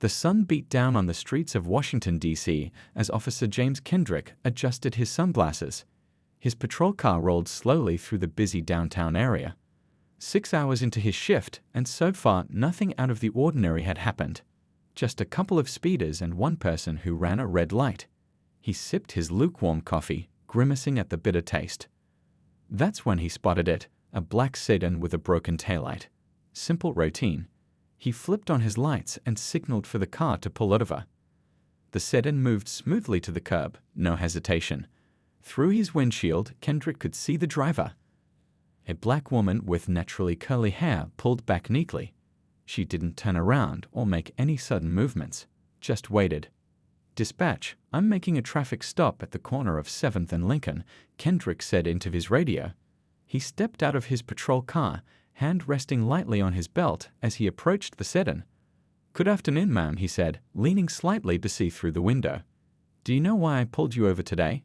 The sun beat down on the streets of Washington, D.C. as Officer James Kendrick adjusted his sunglasses. His patrol car rolled slowly through the busy downtown area. 6 hours into his shift, and so far nothing out of the ordinary had happened. Just a couple of speeders and one person who ran a red light. He sipped his lukewarm coffee, grimacing at the bitter taste. That's when he spotted it, a black sedan with a broken taillight. Simple routine. He flipped on his lights and signaled for the car to pull over. The sedan moved smoothly to the curb, no hesitation. Through his windshield, Kendrick could see the driver. A black woman with naturally curly hair pulled back neatly. She didn't turn around or make any sudden movements, just waited. "Dispatch, I'm making a traffic stop at the corner of 7th and Lincoln," Kendrick said into his radio. He stepped out of his patrol car, hand resting lightly on his belt as he approached the sedan. "Good afternoon, ma'am," he said, leaning slightly to see through the window. "Do you know why I pulled you over today?"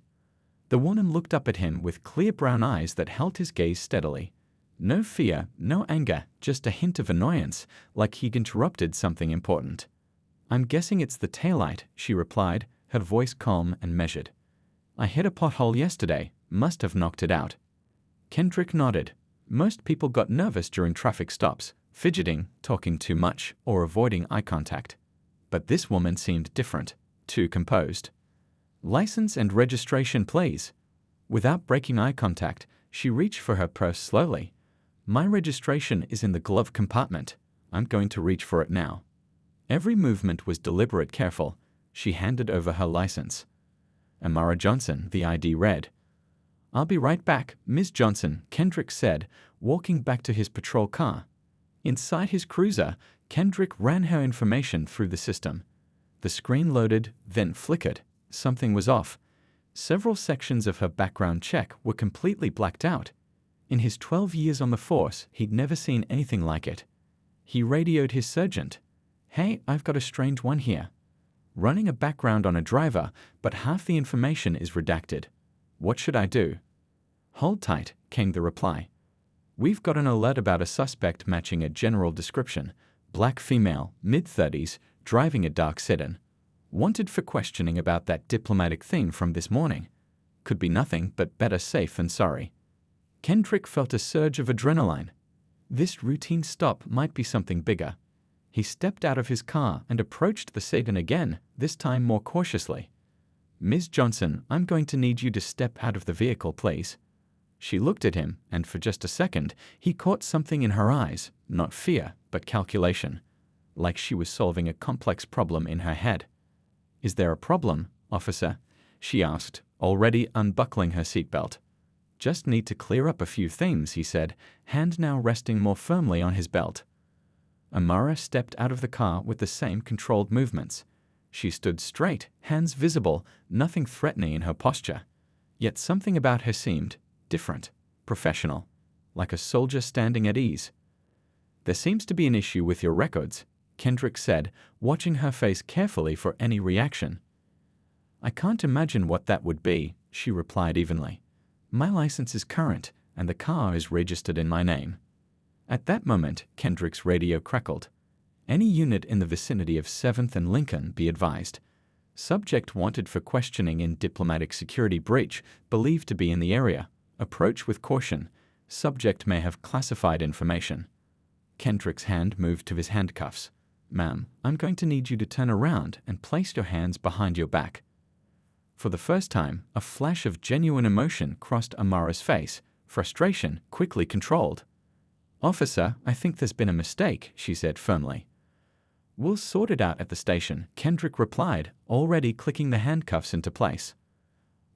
The woman looked up at him with clear brown eyes that held his gaze steadily. No fear, no anger, just a hint of annoyance, like he'd interrupted something important. "I'm guessing it's the taillight," she replied, her voice calm and measured. "I hit a pothole yesterday, must have knocked it out." Kendrick nodded. Most people got nervous during traffic stops, fidgeting, talking too much, or avoiding eye contact. But this woman seemed different, too composed. "License and registration, please." Without breaking eye contact, she reached for her purse slowly. "My registration is in the glove compartment. I'm going to reach for it now." Every movement was deliberate, careful. She handed over her license. Amara Johnson, the ID read. "I'll be right back, Ms. Johnson," Kendrick said, walking back to his patrol car. Inside his cruiser, Kendrick ran her information through the system. The screen loaded, then flickered. Something was off. Several sections of her background check were completely blacked out. In his 12 years on the force, he'd never seen anything like it. He radioed his sergeant. "Hey, I've got a strange one here. Running a background on a driver, but half the information is redacted. What should I do?" "Hold tight," came the reply. "We've got an alert about a suspect matching a general description. Black female, mid-30s, driving a dark sedan. Wanted for questioning about that diplomatic thing from this morning. Could be nothing, but better safe than sorry." Kendrick felt a surge of adrenaline. This routine stop might be something bigger. He stepped out of his car and approached the sedan again, this time more cautiously. "Ms. Johnson, I'm going to need you to step out of the vehicle, please." She looked at him, and for just a second, he caught something in her eyes, not fear, but calculation, like she was solving a complex problem in her head. "Is there a problem, officer?" she asked, already unbuckling her seatbelt. "Just need to clear up a few things," he said, hand now resting more firmly on his belt. Amara stepped out of the car with the same controlled movements. She stood straight, hands visible, nothing threatening in her posture. Yet something about her seemed different, professional, like a soldier standing at ease. "There seems to be an issue with your records," Kendrick said, watching her face carefully for any reaction. "I can't imagine what that would be," she replied evenly. "My license is current, and the car is registered in my name." At that moment, Kendrick's radio crackled. "Any unit in the vicinity of 7th and Lincoln, be advised. Subject wanted for questioning in diplomatic security breach, believed to be in the area. Approach with caution. Subject may have classified information." Kendrick's hand moved to his handcuffs. "Ma'am, I'm going to need you to turn around and place your hands behind your back." For the first time, a flash of genuine emotion crossed Amara's face, frustration quickly controlled. "Officer, I think there's been a mistake," she said firmly. "We'll sort it out at the station," Kendrick replied, already clicking the handcuffs into place.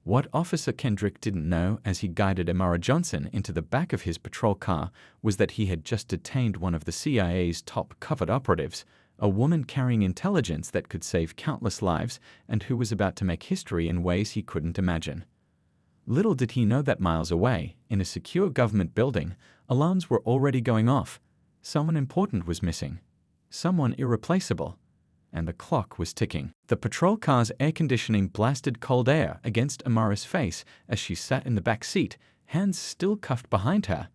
What Officer Kendrick didn't know as he guided Amara Johnson into the back of his patrol car was that he had just detained one of the CIA's top covert operatives, a woman carrying intelligence that could save countless lives and who was about to make history in ways he couldn't imagine. Little did he know that miles away, in a secure government building, alarms were already going off. Someone important was missing. Someone irreplaceable. And the clock was ticking. The patrol car's air conditioning blasted cold air against Amara's face as she sat in the back seat, hands still cuffed behind her.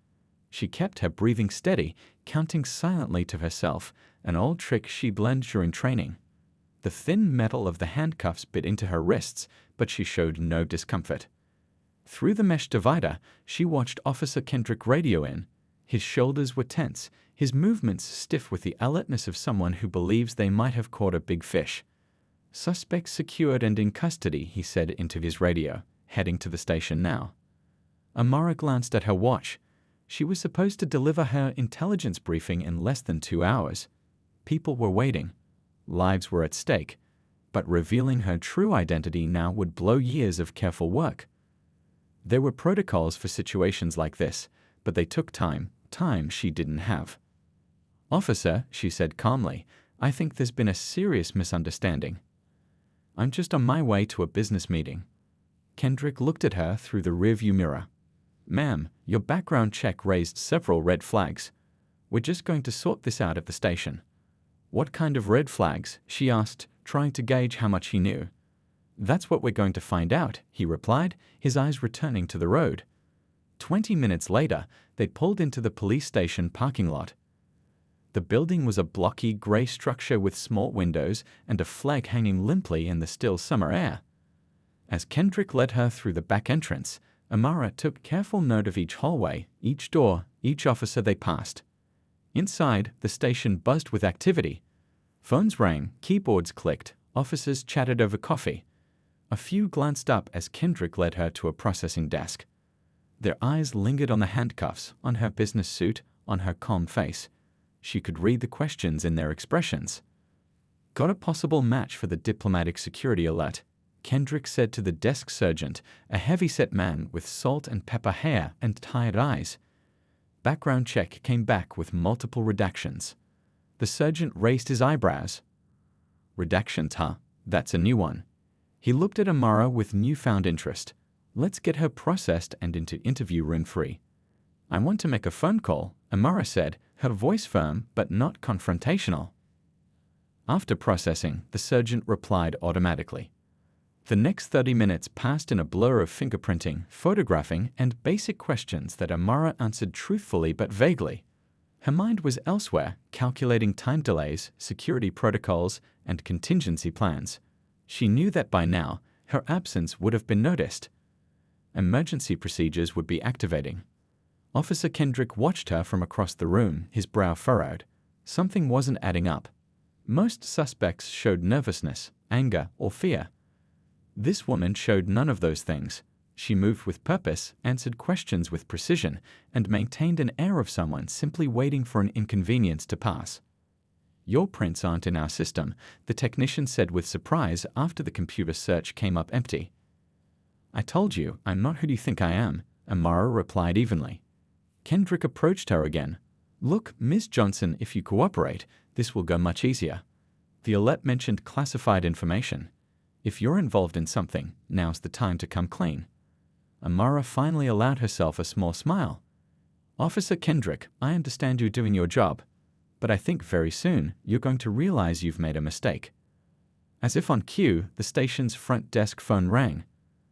She kept her breathing steady, counting silently to herself, an old trick she'd learned during training. The thin metal of the handcuffs bit into her wrists, but she showed no discomfort. Through the mesh divider, she watched Officer Kendrick radio in. His shoulders were tense, his movements stiff with the alertness of someone who believes they might have caught a big fish. "Suspect secured and in custody," he said into his radio, heading to the station now. Amara glanced at her watch. She was supposed to deliver her intelligence briefing in less than 2 hours. People were waiting. Lives were at stake. But revealing her true identity now would blow years of careful work. There were protocols for situations like this, but they took time she didn't have. "Officer," she said calmly, "I think there's been a serious misunderstanding. I'm just on my way to a business meeting." Kendrick looked at her through the rearview mirror. "Ma'am, your background check raised several red flags. We're just going to sort this out at the station." "What kind of red flags?" she asked, trying to gauge how much he knew. "That's what we're going to find out," he replied, his eyes returning to the road. 20 minutes later, they pulled into the police station parking lot. The building was a blocky gray structure with small windows and a flag hanging limply in the still summer air. As Kendrick led her through the back entrance, Amara took careful note of each hallway, each door, each officer they passed. Inside, the station buzzed with activity. Phones rang, keyboards clicked, officers chatted over coffee. A few glanced up as Kendrick led her to a processing desk. Their eyes lingered on the handcuffs, on her business suit, on her calm face. She could read the questions in their expressions. "Got a possible match for the diplomatic security alert," Kendrick said to the desk sergeant, a heavy-set man with salt and pepper hair and tired eyes. Background check came back with multiple redactions. The sergeant raised his eyebrows. "Redactions, huh? That's a new one." He looked at Amara with newfound interest. "Let's get her processed and into interview room free." "I want to make a phone call," Amara said, her voice firm but not confrontational. After processing, the sergeant replied automatically. The next 30 minutes passed in a blur of fingerprinting, photographing, and basic questions that Amara answered truthfully but vaguely. Her mind was elsewhere, calculating time delays, security protocols, and contingency plans. She knew that by now, her absence would have been noticed. Emergency procedures would be activating. Officer Kendrick watched her from across the room, his brow furrowed. Something wasn't adding up. Most suspects showed nervousness, anger, or fear. This woman showed none of those things. She moved with purpose, answered questions with precision, and maintained an air of someone simply waiting for an inconvenience to pass. "Your prints aren't in our system," the technician said with surprise after the computer search came up empty. "I told you, I'm not who you think I am," Amara replied evenly. Kendrick approached her again. "Look, Ms. Johnson, if you cooperate, this will go much easier. The alert mentioned classified information. If you're involved in something, now's the time to come clean." Amara finally allowed herself a small smile. "Officer Kendrick, I understand you're doing your job, but I think very soon you're going to realize you've made a mistake." As if on cue, the station's front desk phone rang.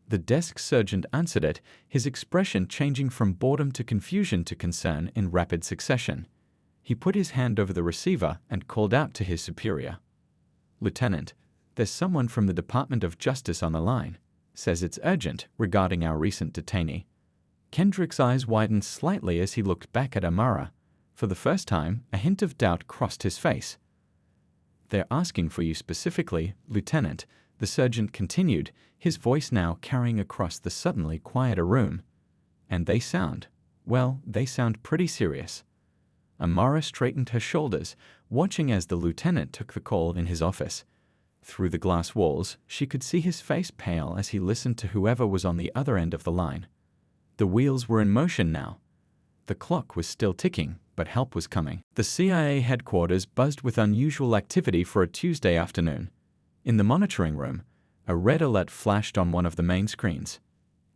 The desk sergeant answered it, his expression changing from boredom to confusion to concern in rapid succession. He put his hand over the receiver and called out to his superior. "Lieutenant, there's someone from the Department of Justice on the line. Says it's urgent regarding our recent detainee." Kendrick's eyes widened slightly as he looked back at Amara. For the first time, a hint of doubt crossed his face. "They're asking for you specifically, Lieutenant," the sergeant continued, his voice now carrying across the suddenly quieter room. "And they sound pretty serious." Amara straightened her shoulders, watching as the lieutenant took the call in his office. Through the glass walls, she could see his face pale as he listened to whoever was on the other end of the line. The wheels were in motion now. The clock was still ticking, but help was coming. The CIA headquarters buzzed with unusual activity for a Tuesday afternoon. In the monitoring room, a red alert flashed on one of the main screens.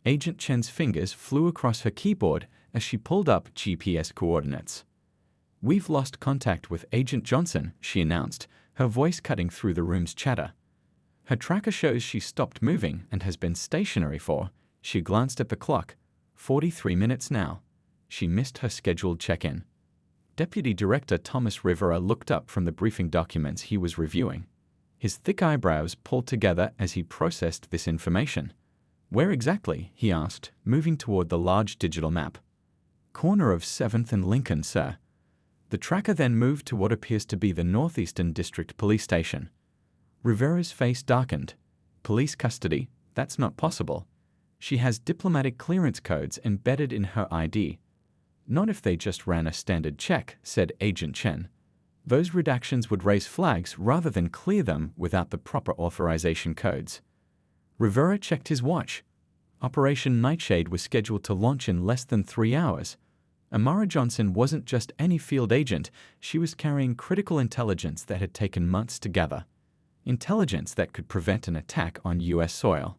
Agent Chen's fingers flew across her keyboard as she pulled up GPS coordinates. "We've lost contact with Agent Johnson," she announced, her voice cutting through the room's chatter. "Her tracker shows she stopped moving and has been stationary for," she glanced at the clock, 43 minutes now. She missed her scheduled check-in. Deputy Director Thomas Rivera looked up from the briefing documents he was reviewing. His thick eyebrows pulled together as he processed this information. "Where exactly?" he asked, moving toward the large digital map. "Corner of 7th and Lincoln, sir." The tracker then moved to what appears to be the Northeastern District Police Station. Rivera's face darkened. "Police custody? That's not possible. She has diplomatic clearance codes embedded in her ID." "Not if they just ran a standard check," said Agent Chen. "Those redactions would raise flags rather than clear them without the proper authorization codes." Rivera checked his watch. Operation Nightshade was scheduled to launch in less than 3 hours. Amara Johnson wasn't just any field agent, she was carrying critical intelligence that had taken months to gather. Intelligence that could prevent an attack on U.S. soil.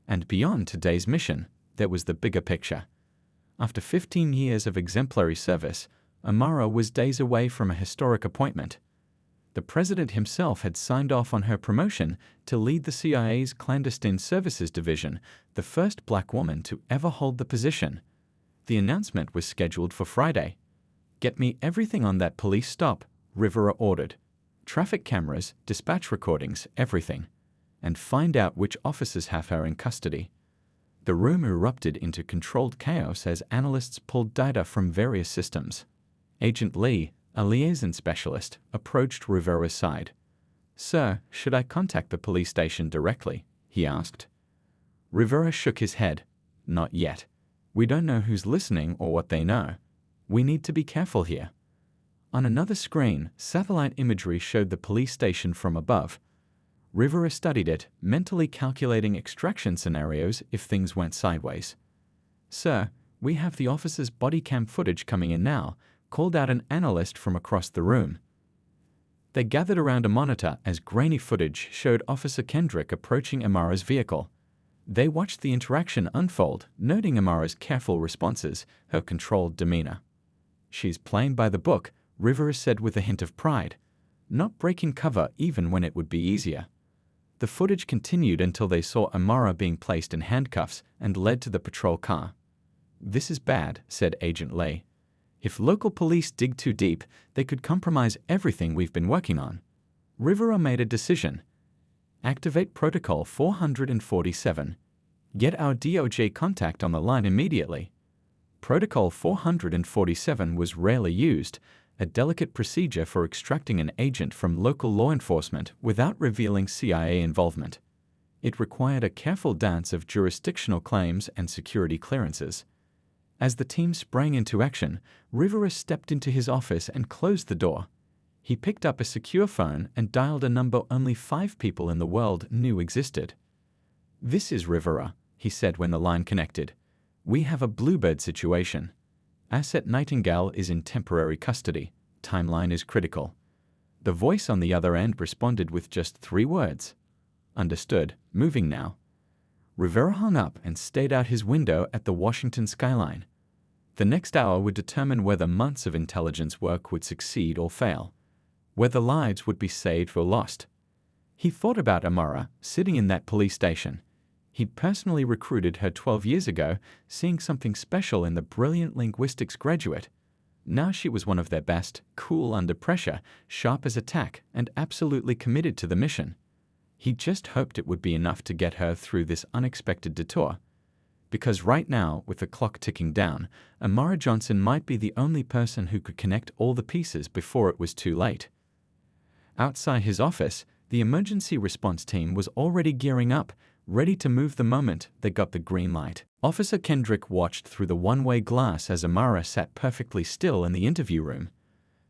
And beyond today's mission, there was the bigger picture. After 15 years of exemplary service, Amara was days away from a historic appointment. The president himself had signed off on her promotion to lead the CIA's Clandestine Services Division, the first black woman to ever hold the position. The announcement was scheduled for Friday. "Get me everything on that police stop," Rivera ordered. "Traffic cameras, dispatch recordings, everything. And find out which officers have her in custody." The room erupted into controlled chaos as analysts pulled data from various systems. Agent Lee, a liaison specialist, approached Rivera's side. "Sir, should I contact the police station directly?" he asked. Rivera shook his head. "Not yet. We don't know who's listening or what they know. We need to be careful here." On another screen, satellite imagery showed the police station from above. Rivera studied it, mentally calculating extraction scenarios if things went sideways. "Sir, we have the officer's body cam footage coming in now," called out an analyst from across the room. They gathered around a monitor as grainy footage showed Officer Kendrick approaching Amara's vehicle. They watched the interaction unfold, noting Amara's careful responses, her controlled demeanor. "She's playing by the book," Rivera said with a hint of pride, "not breaking cover even when it would be easier." The footage continued until they saw Amara being placed in handcuffs and led to the patrol car. "This is bad," said Agent Lee. "If local police dig too deep, they could compromise everything we've been working on." Rivera made a decision. "Activate Protocol 447. Get our DOJ contact on the line immediately." Protocol 447 was rarely used, a delicate procedure for extracting an agent from local law enforcement without revealing CIA involvement. It required a careful dance of jurisdictional claims and security clearances. As the team sprang into action, Rivera stepped into his office and closed the door. He picked up a secure phone and dialed a number only 5 people in the world knew existed. "This is Rivera," he said when the line connected. "We have a bluebird situation. Asset Nightingale is in temporary custody. Timeline is critical." The voice on the other end responded with just 3 words. "Understood. Moving now." Rivera hung up and stared out his window at the Washington skyline. The next hour would determine whether months of intelligence work would succeed or fail, whether lives would be saved or lost. He thought about Amara, sitting in that police station. He'd personally recruited her 12 years ago, seeing something special in the brilliant linguistics graduate. Now she was one of their best, cool under pressure, sharp as a tack, and absolutely committed to the mission. He just hoped it would be enough to get her through this unexpected detour. Because right now, with the clock ticking down, Amara Johnson might be the only person who could connect all the pieces before it was too late. Outside his office, the emergency response team was already gearing up, ready to move the moment they got the green light. Officer Kendrick watched through the one-way glass as Amara sat perfectly still in the interview room.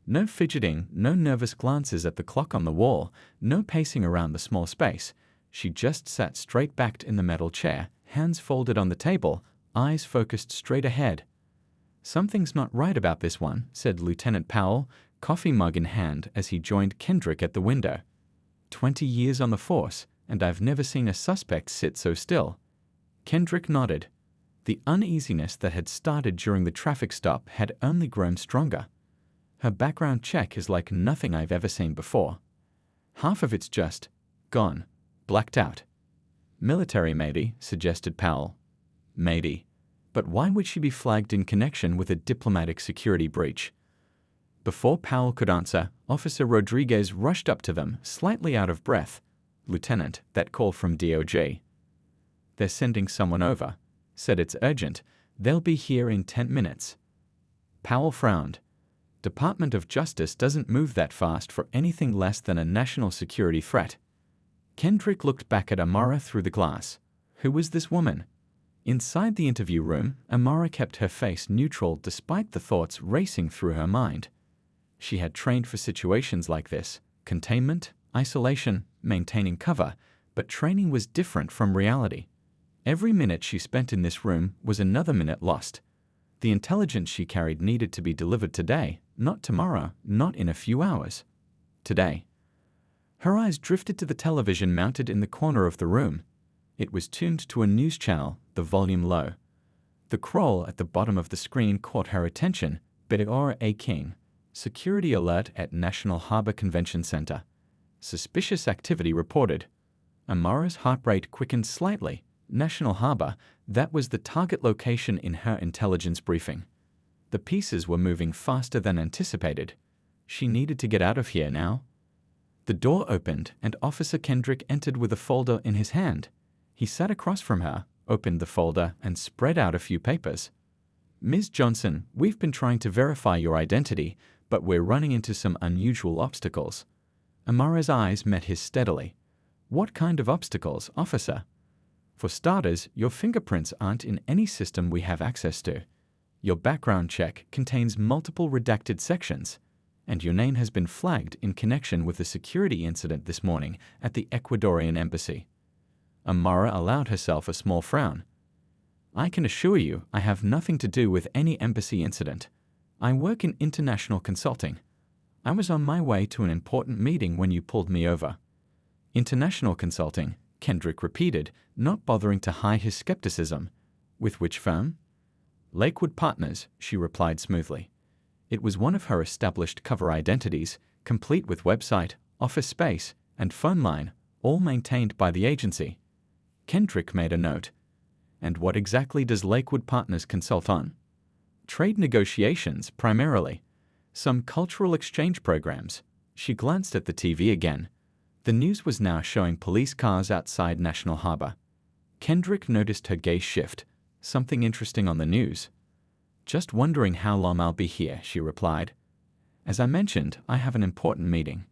No fidgeting, no nervous glances at the clock on the wall, no pacing around the small space. She just sat straight-backed in the metal chair, hands folded on the table, eyes focused straight ahead. "Something's not right about this one," said Lieutenant Powell, coffee mug in hand as he joined Kendrick at the window. 20 years on the force, and I've never seen a suspect sit so still." Kendrick nodded. The uneasiness that had started during the traffic stop had only grown stronger. "Her background check is like nothing I've ever seen before. Half of it's just gone, blacked out." "Military, maybe," suggested Powell. "Maybe. But why would she be flagged in connection with a diplomatic security breach?" Before Powell could answer, Officer Rodriguez rushed up to them, slightly out of breath. "Lieutenant, that call from DOJ. They're sending someone over. Said it's urgent. They'll be here in 10 minutes. Powell frowned. Department of Justice doesn't move that fast for anything less than a national security threat. Kendrick looked back at Amara through the glass. Who was this woman? Inside the interview room, Amara kept her face neutral despite the thoughts racing through her mind. She had trained for situations like this: containment, isolation, maintaining cover, but training was different from reality. Every minute she spent in this room was another minute lost. The intelligence she carried needed to be delivered today, not tomorrow, not in a few hours. Today. Her eyes drifted to the television mounted in the corner of the room. It was tuned to a news channel, the volume low. The scroll at the bottom of the screen caught her attention. Bedeor A. King. Security alert at National Harbor Convention Center. Suspicious activity reported. Amara's heart rate quickened slightly. National Harbor, that was the target location in her intelligence briefing. The pieces were moving faster than anticipated. She needed to get out of here now. The door opened and Officer Kendrick entered with a folder in his hand. He sat across from her, opened the folder, and spread out a few papers. "Ms. Johnson, we've been trying to verify your identity, but we're running into some unusual obstacles." Amara's eyes met his steadily. "What kind of obstacles, officer?" "For starters, your fingerprints aren't in any system we have access to. Your background check contains multiple redacted sections, and your name has been flagged in connection with a security incident this morning at the Ecuadorian embassy." Amara allowed herself a small frown. "I can assure you I have nothing to do with any embassy incident. I work in international consulting. I was on my way to an important meeting when you pulled me over." "International consulting," Kendrick repeated, not bothering to hide his skepticism. "With which firm?" "Lakewood Partners," she replied smoothly. It was one of her established cover identities, complete with website, office space, and phone line, all maintained by the agency. Kendrick made a note. "And what exactly does Lakewood Partners consult on?" "Trade negotiations, primarily. Some cultural exchange programs." She glanced at the TV again. The news was now showing police cars outside National Harbor. Kendrick noticed her gaze shift. "Something interesting on the news?" "Just wondering how long I'll be here," she replied. "As I mentioned, I have an important meeting."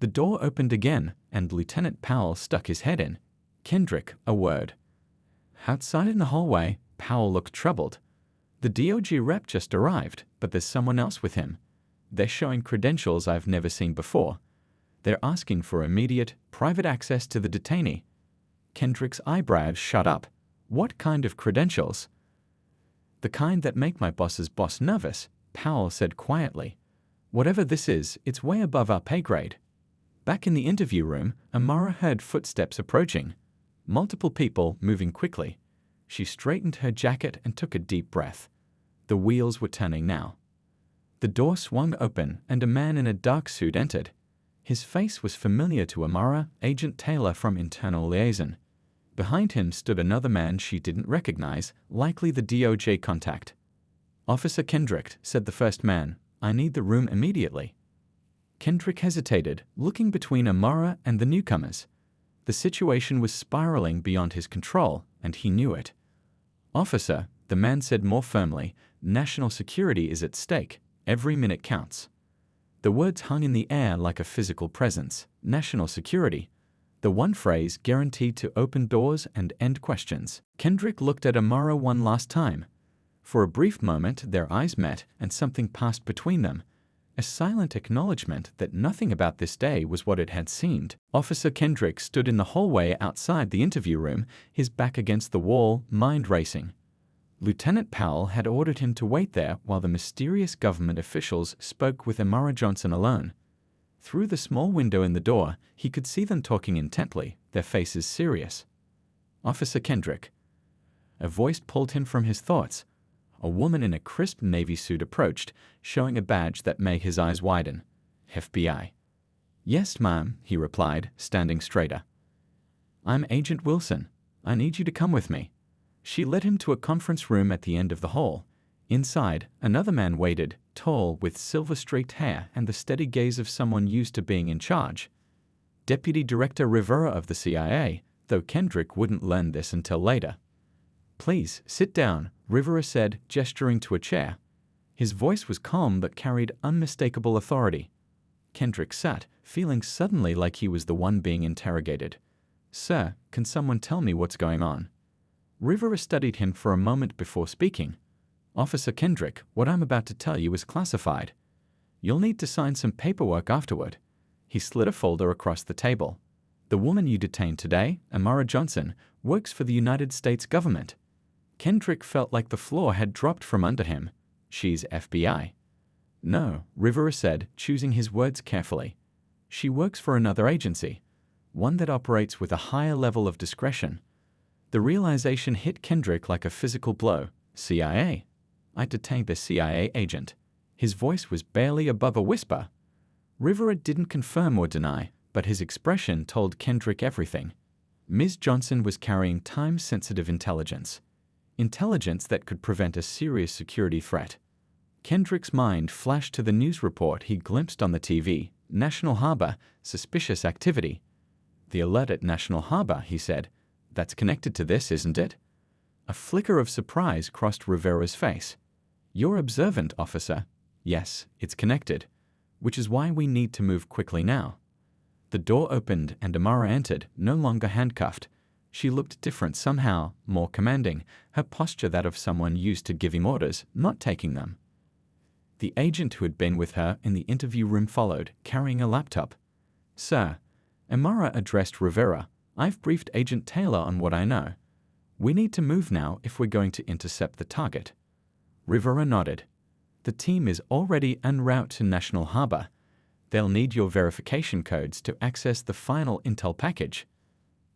The door opened again, and Lieutenant Powell stuck his head in. "Kendrick, a word." Outside in the hallway, Powell looked troubled. "The DOJ rep just arrived, but there's someone else with him. They're showing credentials I've never seen before. They're asking for immediate, private access to the detainee." Kendrick's eyebrows shot up. "What kind of credentials?" "The kind that make my boss's boss nervous," Powell said quietly. "Whatever this is, it's way above our pay grade." Back in the interview room, Amara heard footsteps approaching. Multiple people moving quickly. She straightened her jacket and took a deep breath. The wheels were turning now. The door swung open and a man in a dark suit entered. His face was familiar to Amara, Agent Taylor from Internal Liaison. Behind him stood another man she didn't recognize, likely the DOJ contact. "Officer Kendrick," said the first man, "I need the room immediately." Kendrick hesitated, looking between Amara and the newcomers. The situation was spiraling beyond his control, and he knew it. "Officer," the man said more firmly, "national security is at stake. Every minute counts." The words hung in the air like a physical presence. National security. The one phrase guaranteed to open doors and end questions. Kendrick looked at Amara one last time. For a brief moment their eyes met and something passed between them. A silent acknowledgement that nothing about this day was what it had seemed. Officer Kendrick stood in the hallway outside the interview room, his back against the wall, mind racing. Lieutenant Powell had ordered him to wait there while the mysterious government officials spoke with Amara Johnson alone. Through the small window in the door, he could see them talking intently, their faces serious. "Officer Kendrick." A voice pulled him from his thoughts. A woman in a crisp navy suit approached, showing a badge that made his eyes widen. "FBI." "Yes, ma'am," he replied, standing straighter. "I'm Agent Wilson. I need you to come with me." She led him to a conference room at the end of the hall. Inside, another man waited, tall with silver-streaked hair and the steady gaze of someone used to being in charge. Deputy Director Rivera of the CIA, though Kendrick wouldn't learn this until later. "Please, sit down," Rivera said, gesturing to a chair. His voice was calm but carried unmistakable authority. Kendrick sat, feeling suddenly like he was the one being interrogated. "Sir, can someone tell me what's going on?" Rivera studied him for a moment before speaking. "Officer Kendrick, what I'm about to tell you is classified. You'll need to sign some paperwork afterward." He slid a folder across the table. "The woman you detained today, Amara Johnson, works for the United States government." Kendrick felt like the floor had dropped from under him. "She's FBI." "No," Rivera said, choosing his words carefully. "She works for another agency, one that operates with a higher level of discretion." The realization hit Kendrick like a physical blow. "CIA? I detained the CIA agent." His voice was barely above a whisper. Rivera didn't confirm or deny, but his expression told Kendrick everything. Ms. Johnson was carrying time-sensitive intelligence. Intelligence that could prevent a serious security threat. Kendrick's mind flashed to the news report he glimpsed on the TV. "National Harbor, suspicious activity." "The alert at National Harbor," he said. "That's connected to this, isn't it?" A flicker of surprise crossed Rivera's face. "You're observant, officer." "Yes, it's connected. Which is why we need to move quickly now." The door opened and Amara entered, no longer handcuffed. She looked different somehow, more commanding, her posture that of someone used to giving orders, not taking them. The agent who had been with her in the interview room followed, carrying a laptop. "Sir," Amara addressed Rivera, "I've briefed Agent Taylor on what I know. We need to move now if we're going to intercept the target." Rivera nodded. "The team is already en route to National Harbor. They'll need your verification codes to access the final intel package."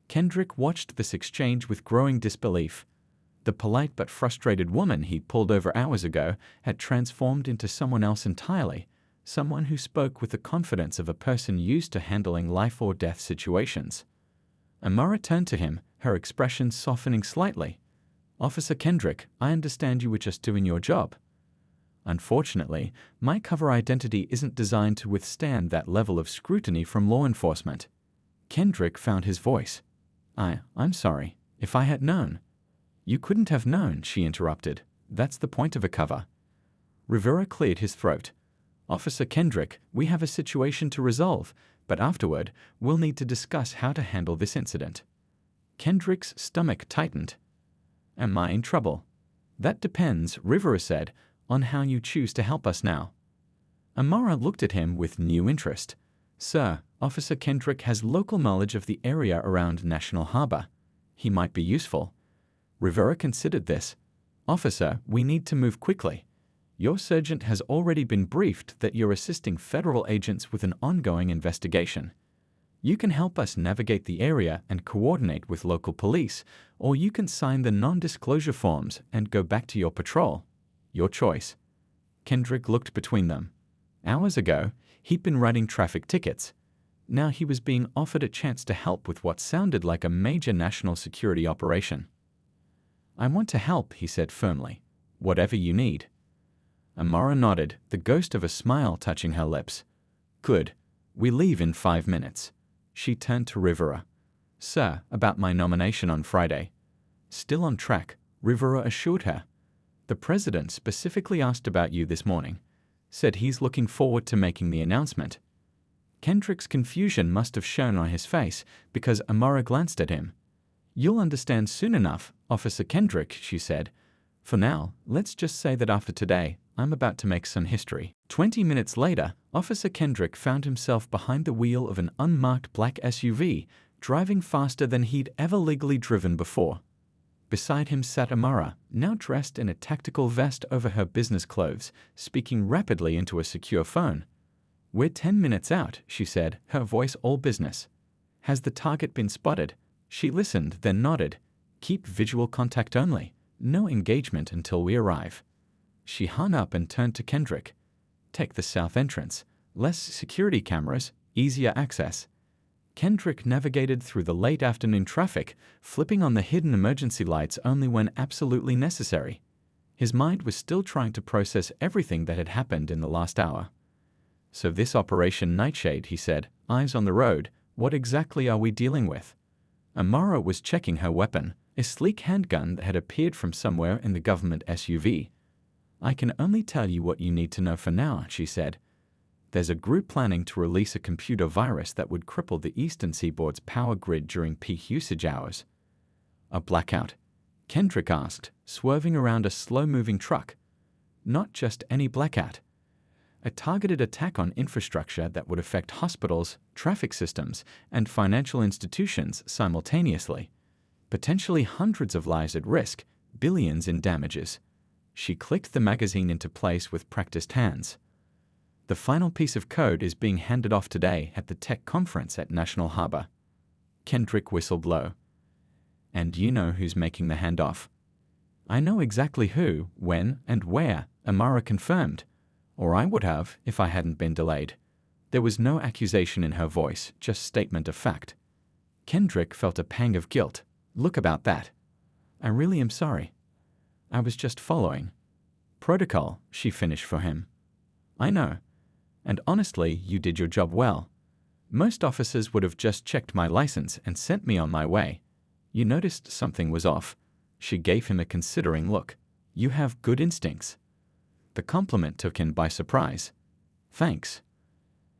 Kendrick watched this exchange with growing disbelief. The polite but frustrated woman he pulled over hours ago had transformed into someone else entirely, someone who spoke with the confidence of a person used to handling life-or-death situations. Amara turned to him, her expression softening slightly. "Officer Kendrick, I understand you were just doing your job." "Unfortunately, my cover identity isn't designed to withstand that level of scrutiny from law enforcement." Kendrick found his voice. I'm sorry. If I had known." "You couldn't have known," she interrupted. "That's the point of a cover." Rivera cleared his throat. "Officer Kendrick, we have a situation to resolve, but afterward, we'll need to discuss how to handle this incident." Kendrick's stomach tightened. "Am I in trouble?" "That depends," Rivera said, "on how you choose to help us now." Amara looked at him with new interest. "Sir, Officer Kendrick has local knowledge of the area around National Harbor. He might be useful." Rivera considered this. "Officer, we need to move quickly. Your sergeant has already been briefed that you're assisting federal agents with an ongoing investigation. You can help us navigate the area and coordinate with local police, or you can sign the non-disclosure forms and go back to your patrol. Your choice." Kendrick looked between them. Hours ago, he'd been writing traffic tickets. Now he was being offered a chance to help with what sounded like a major national security operation. "I want to help," he said firmly. "Whatever you need." Amara nodded, the ghost of a smile touching her lips. "Good. We leave in 5 minutes." She turned to Rivera. "Sir, about my nomination on Friday." "Still on track," Rivera assured her. "The president specifically asked about you this morning. Said he's looking forward to making the announcement." Kendrick's confusion must have shown on his face because Amara glanced at him. "You'll understand soon enough, Officer Kendrick," she said. "For now, let's just say that after today, I'm about to make some history." 20 minutes later, Officer Kendrick found himself behind the wheel of an unmarked black SUV, driving faster than he'd ever legally driven before. Beside him sat Amara, now dressed in a tactical vest over her business clothes, speaking rapidly into a secure phone. "We're 10 minutes out," she said, her voice all business. "Has the target been spotted?" She listened, then nodded. "Keep visual contact only. No engagement until we arrive." She hung up and turned to Kendrick. "Take the south entrance. Less security cameras, easier access." Kendrick navigated through the late afternoon traffic, flipping on the hidden emergency lights only when absolutely necessary. His mind was still trying to process everything that had happened in the last hour. "So this Operation Nightshade," he said, eyes on the road, "what exactly are we dealing with?" Amara was checking her weapon, a sleek handgun that had appeared from somewhere in the government SUV. "I can only tell you what you need to know for now," she said. "There's a group planning to release a computer virus that would cripple the eastern seaboard's power grid during peak usage hours." "A blackout?" Kendrick asked, swerving around a slow-moving truck. "Not just any blackout. A targeted attack on infrastructure that would affect hospitals, traffic systems, and financial institutions simultaneously. Potentially hundreds of lives at risk, billions in damages." She clicked the magazine into place with practiced hands. "The final piece of code is being handed off today at the tech conference at National Harbor." Kendrick whistled low. "And you know who's making the handoff?" "I know exactly who, when, and where," Amara confirmed. "Or I would have if I hadn't been delayed." There was no accusation in her voice, just statement of fact. Kendrick felt a pang of guilt. "Look about that. I really am sorry. I was just following protocol," she finished for him. "I know. And honestly, you did your job well. Most officers would have just checked my license and sent me on my way. You noticed something was off." She gave him a considering look. "You have good instincts." The compliment took him by surprise. "Thanks."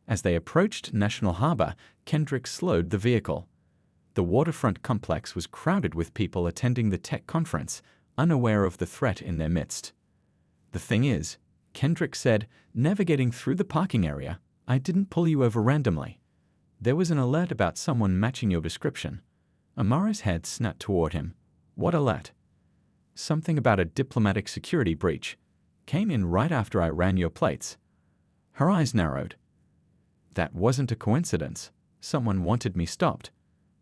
As they approached National Harbor, Kendrick slowed the vehicle. The waterfront complex was crowded with people attending the tech conference, unaware of the threat in their midst. "The thing is," Kendrick said, navigating through the parking area, "I didn't pull you over randomly. There was an alert about someone matching your description." Amara's head snapped toward him. "What alert?" "Something about a diplomatic security breach. Came in right after I ran your plates." Her eyes narrowed. "That wasn't a coincidence. Someone wanted me stopped."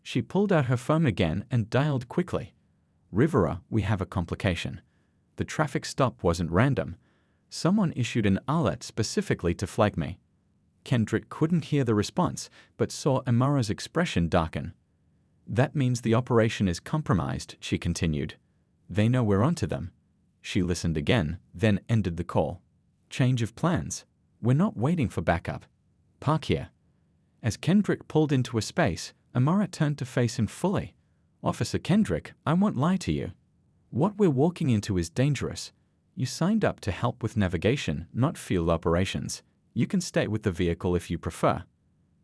She pulled out her phone again and dialed quickly. "Rivera, we have a complication. The traffic stop wasn't random. Someone issued an alert specifically to flag me." Kendrick couldn't hear the response, but saw Amara's expression darken. "That means the operation is compromised," she continued. "They know we're onto them." She listened again, then ended the call. "Change of plans. We're not waiting for backup. Park here." As Kendrick pulled into a space, Amara turned to face him fully. "Officer Kendrick, I won't lie to you. What we're walking into is dangerous. You signed up to help with navigation, not field operations. You can stay with the vehicle if you prefer."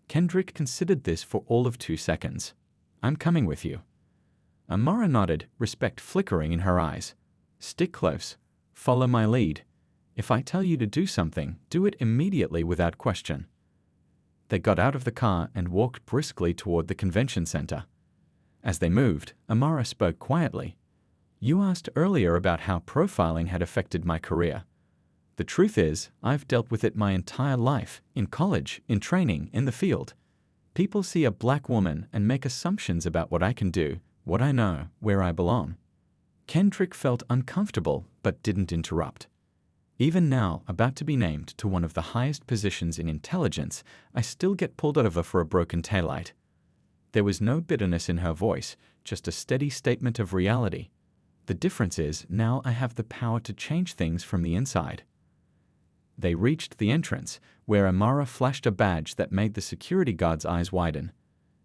Kendrick considered this for all of 2 seconds. "I'm coming with you." Amara nodded, respect flickering in her eyes. "Stick close. Follow my lead. If I tell you to do something, do it immediately without question." They got out of the car and walked briskly toward the convention center. As they moved, Amara spoke quietly. "You asked earlier about how profiling had affected my career. The truth is, I've dealt with it my entire life, in college, in training, in the field. People see a black woman and make assumptions about what I can do, what I know, where I belong." Kendrick felt uncomfortable, but didn't interrupt. "Even now, about to be named to one of the highest positions in intelligence, I still get pulled over for a broken taillight." There was no bitterness in her voice, just a steady statement of reality. "The difference is, now I have the power to change things from the inside." They reached the entrance, where Amara flashed a badge that made the security guard's eyes widen.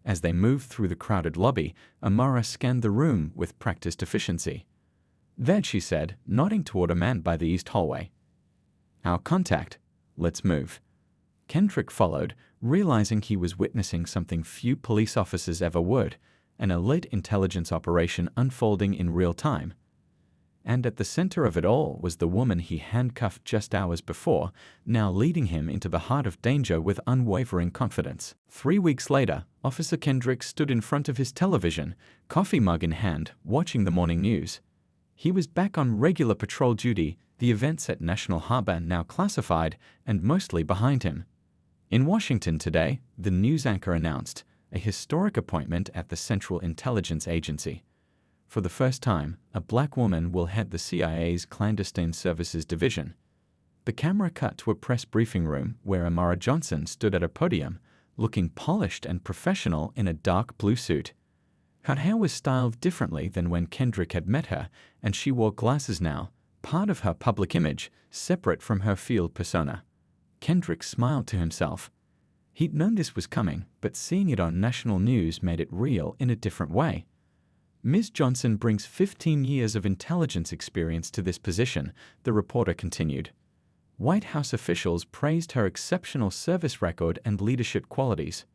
As they moved through the crowded lobby, Amara scanned the room with practiced efficiency. "There," she said, nodding toward a man by the east hallway. "Our contact. Let's move." Kendrick followed, realizing he was witnessing something few police officers ever would, an elite intelligence operation unfolding in real time. And at the center of it all was the woman he handcuffed just hours before, now leading him into the heart of danger with unwavering confidence. 3 weeks later, Officer Kendrick stood in front of his television, coffee mug in hand, watching the morning news. He was back on regular patrol duty, the events at National Harbor now classified and mostly behind him. In Washington today, the news anchor announced a historic appointment at the Central Intelligence Agency. For the first time, a black woman will head the CIA's Clandestine Services Division. The camera cut to a press briefing room where Amara Johnson stood at a podium, looking polished and professional in a dark blue suit. Her hair was styled differently than when Kendrick had met her, and she wore glasses now, part of her public image, separate from her field persona. Kendrick smiled to himself. He'd known this was coming, but seeing it on national news made it real in a different way. Ms. Johnson brings 15 years of intelligence experience to this position, the reporter continued. White House officials praised her exceptional service record and leadership qualities.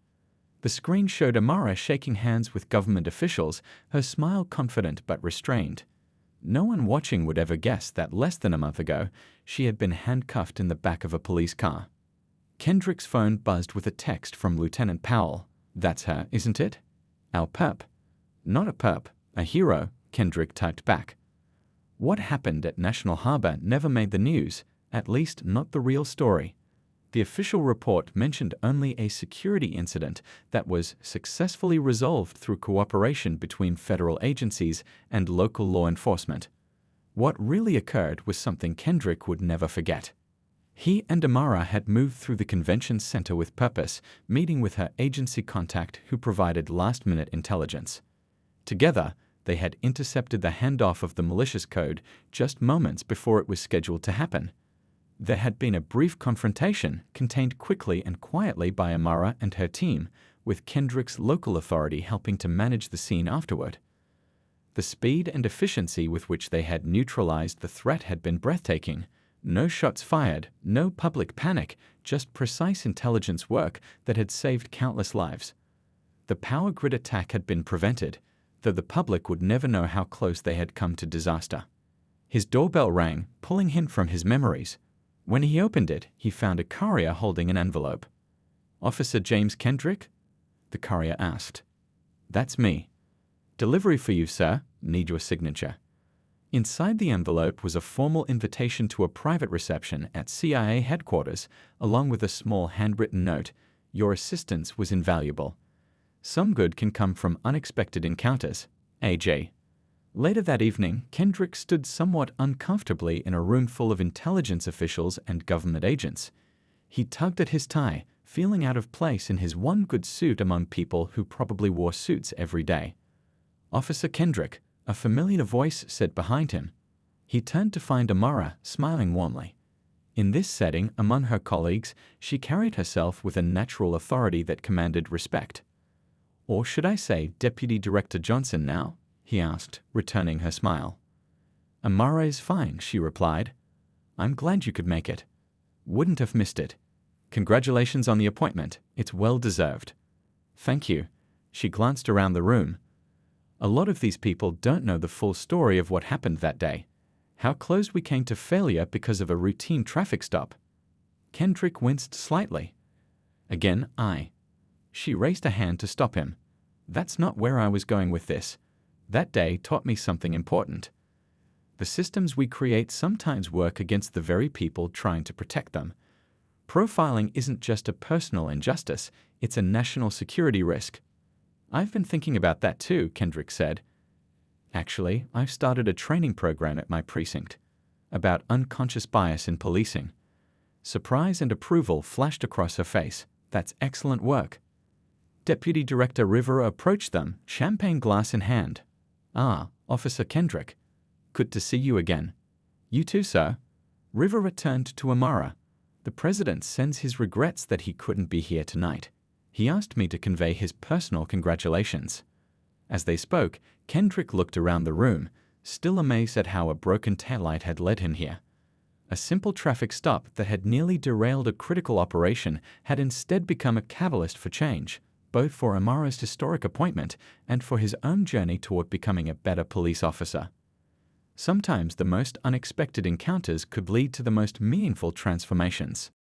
The screen showed Amara shaking hands with government officials, her smile confident but restrained. No one watching would ever guess that less than a month ago, she had been handcuffed in the back of a police car. Kendrick's phone buzzed with a text from Lieutenant Powell. That's her, isn't it? Our perp. Not a perp, a hero, Kendrick typed back. What happened at National Harbor never made the news, at least not the real story. The official report mentioned only a security incident that was successfully resolved through cooperation between federal agencies and local law enforcement. What really occurred was something Kendrick would never forget. He and Amara had moved through the convention center with purpose, meeting with her agency contact who provided last-minute intelligence. Together, they had intercepted the handoff of the malicious code just moments before it was scheduled to happen. There had been a brief confrontation, contained quickly and quietly by Amara and her team, with Kendrick's local authority helping to manage the scene afterward. The speed and efficiency with which they had neutralized the threat had been breathtaking. No shots fired, no public panic, just precise intelligence work that had saved countless lives. The power grid attack had been prevented, though the public would never know how close they had come to disaster. His doorbell rang, pulling him from his memories. When he opened it, he found a courier holding an envelope. "Officer James Kendrick?" the courier asked. "That's me. Delivery for you, sir. Need your signature." Inside the envelope was a formal invitation to a private reception at CIA headquarters, along with a small handwritten note. "Your assistance was invaluable. Some good can come from unexpected encounters. AJ." Later that evening, Kendrick stood somewhat uncomfortably in a room full of intelligence officials and government agents. He tugged at his tie, feeling out of place in his one good suit among people who probably wore suits every day. "Officer Kendrick," a familiar voice said behind him. He turned to find Amara, smiling warmly. In this setting, among her colleagues, she carried herself with a natural authority that commanded respect. "Or should I say Deputy Director Johnson now?" he asked, returning her smile. "Amara is fine," she replied. "I'm glad you could make it. Wouldn't have missed it. Congratulations on the appointment. It's well deserved." "Thank you." She glanced around the room. "A lot of these people don't know the full story of what happened that day. How close we came to failure because of a routine traffic stop." Kendrick winced slightly. "Again, I." She raised a hand to stop him. "That's not where I was going with this. That day taught me something important. The systems we create sometimes work against the very people trying to protect them. Profiling isn't just a personal injustice, it's a national security risk." "I've been thinking about that too," Kendrick said. "Actually, I've started a training program at my precinct about unconscious bias in policing." Surprise and approval flashed across her face. "That's excellent work." Deputy Director Rivera approached them, champagne glass in hand. "Ah, Officer Kendrick. Good to see you again." "You too, sir." Rivera turned to Amara. "The President sends his regrets that he couldn't be here tonight. He asked me to convey his personal congratulations." As they spoke, Kendrick looked around the room, still amazed at how a broken taillight had led him here. A simple traffic stop that had nearly derailed a critical operation had instead become a catalyst for change, both for Amara's historic appointment and for his own journey toward becoming a better police officer. Sometimes the most unexpected encounters could lead to the most meaningful transformations.